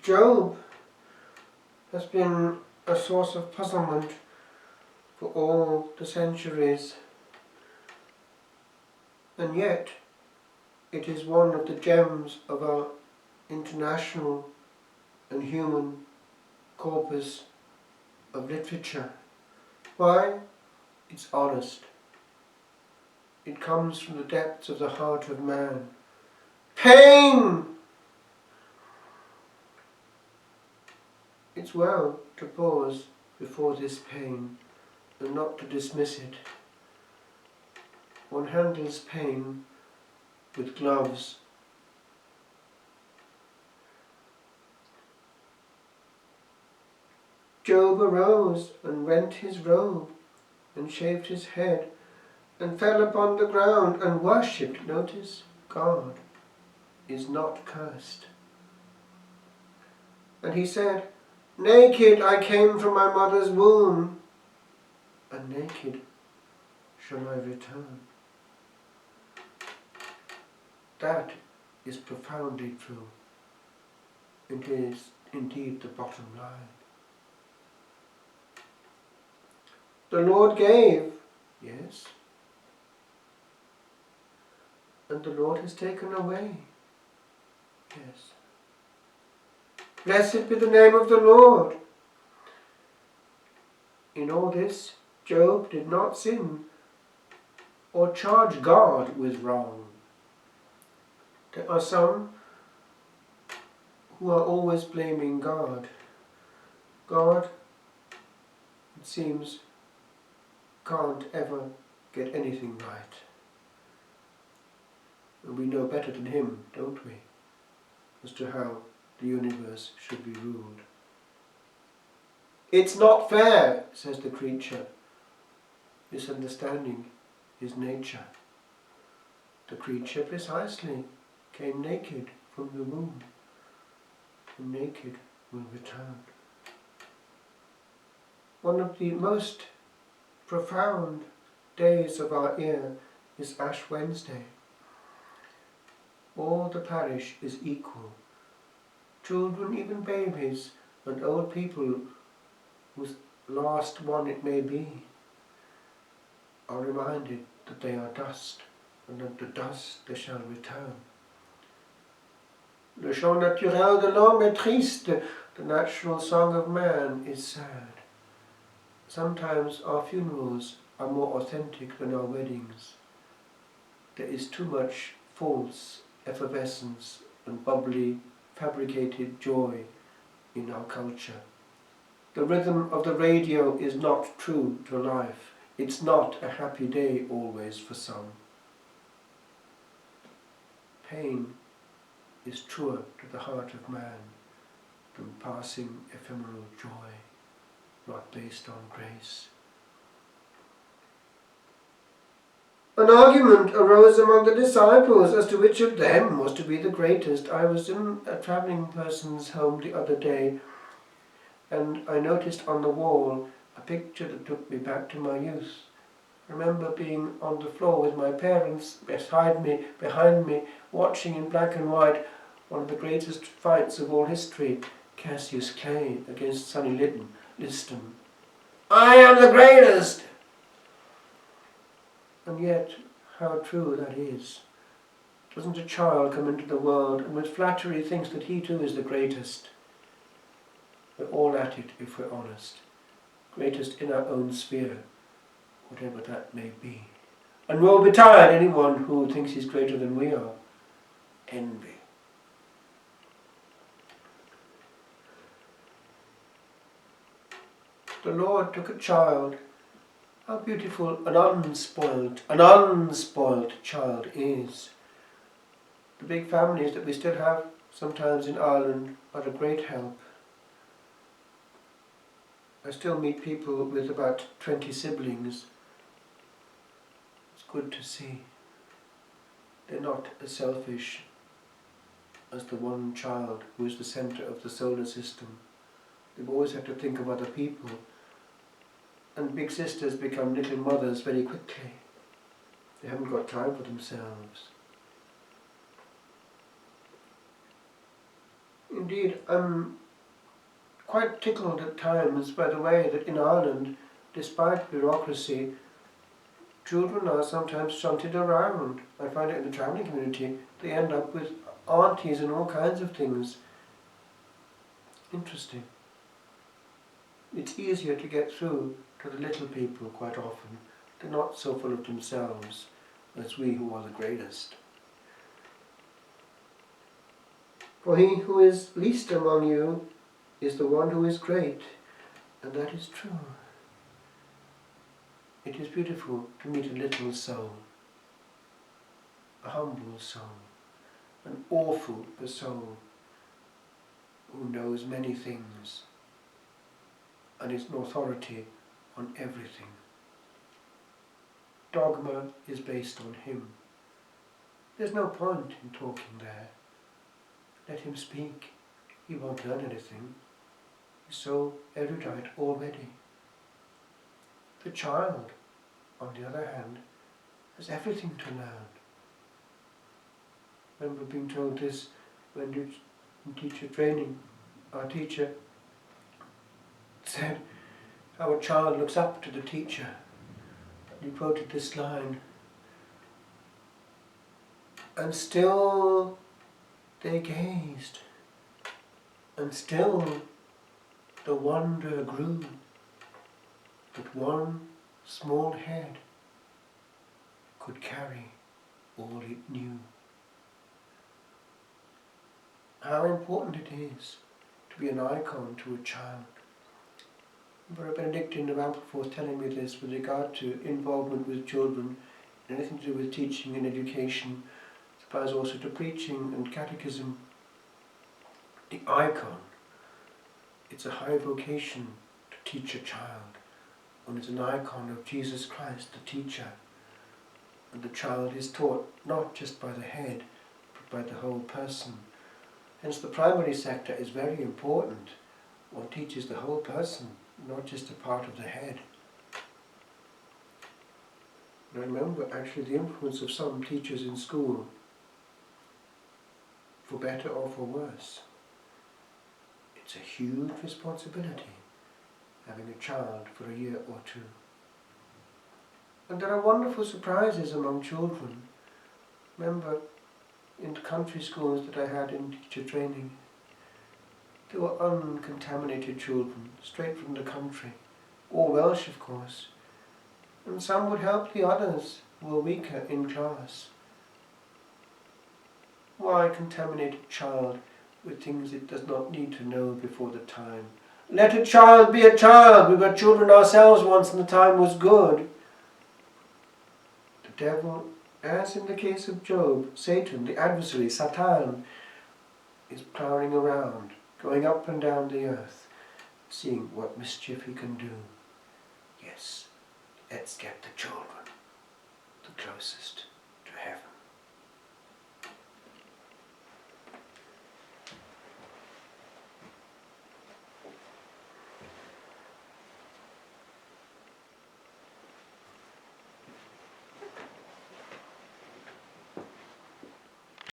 Job has been a source of puzzlement for all the centuries, and yet it is one of the gems of our international and human corpus of literature. Why? It's honest. It comes from the depths of the heart of man. Pain! It's well to pause before this pain and not to dismiss it. One handles pain with gloves. Job arose and rent his robe and shaved his head and fell upon the ground and worshipped. Notice, God is not cursed. And he said, naked I came from my mother's womb, and naked shall I return. That is profoundly true. It is indeed the bottom line. The Lord gave, yes, and the Lord has taken away, yes. Blessed be the name of the Lord. In all this, Job did not sin or charge God with wrong. There are some who are always blaming God. God, it seems, can't ever get anything right. And we know better than him, don't we, as to how the universe should be ruled. It's not fair, says the creature, misunderstanding his nature. The creature precisely came naked from the womb, and naked will return. One of the most profound days of our year is Ash Wednesday. All the parish is equal. Children, even babies, and old people, whose last one it may be, are reminded that they are dust, and that to dust they shall return. Le chant naturel de l'homme est triste. The natural song of man is sad. Sometimes our funerals are more authentic than our weddings. There is too much false effervescence and bubbly, fabricated joy in our culture. The rhythm of the radio is not true to life. It's not a happy day always for some. Pain is truer to the heart of man than passing ephemeral joy, not based on grace. An argument arose among the disciples as to which of them was to be the greatest. I was in a travelling person's home the other day, and I noticed on the wall a picture that took me back to my youth. I remember being on the floor with my parents behind me, watching in black and white one of the greatest fights of all history, Cassius Clay against Sonny Liston. I am the greatest! And yet, how true that is. Doesn't a child come into the world and with flattery thinks that he too is the greatest? We're all at it if we're honest. Greatest in our own sphere, whatever that may be. And woe betide anyone who thinks he's greater than we are. Envy. The Lord took a child. How beautiful an unspoilt child is. The big families that we still have sometimes in Ireland are a great help. I still meet people with about 20 siblings. It's good to see. They're not as selfish as the one child who is the centre of the solar system. They've always had to think of other people. And big sisters become little mothers very quickly. They haven't got time for themselves. Indeed, I'm quite tickled at times by the way that in Ireland, despite bureaucracy, children are sometimes shunted around. I find it in the travelling community. They end up with aunties and all kinds of things. Interesting. It's easier to get through to the little people quite often. They're not so full of themselves as we who are the greatest. For he who is least among you is the one who is great, and that is true. It is beautiful to meet a little soul, a humble soul, an awful soul who knows many things and is an authority on everything. Dogma is based on him. There's no point in talking there. Let him speak. He won't learn anything. He's so erudite already. The child, on the other hand, has everything to learn. I remember being told this when in teacher training. Our teacher said how a child looks up to the teacher. And he quoted this line, "And still they gazed, and still the wonder grew, that one small head could carry all it knew." How important it is to be an icon to a child. Brother Benedictine of Ampleforth telling me this with regard to involvement with children, anything to do with teaching and education, as applies also to preaching and catechism. The icon, it's a high vocation to teach a child. One is an icon of Jesus Christ, the teacher. And the child is taught not just by the head, but by the whole person. Hence the primary sector is very important. One teaches the whole person, not just a part of the head. And I remember actually the influence of some teachers in school, for better or for worse. It's a huge responsibility, having a child for a year or two. And there are wonderful surprises among children. Remember, in country schools that I had in teacher training, they were uncontaminated children, straight from the country, all Welsh of course, and some would help the others who were weaker in class. Why contaminate a child with things it does not need to know before the time? Let a child be a child. We were children ourselves once and the time was good. The devil, as in the case of Job, Satan, the adversary, Satan, is prowling around, going up and down the earth, seeing what mischief he can do. Yes, let's get the children the closest.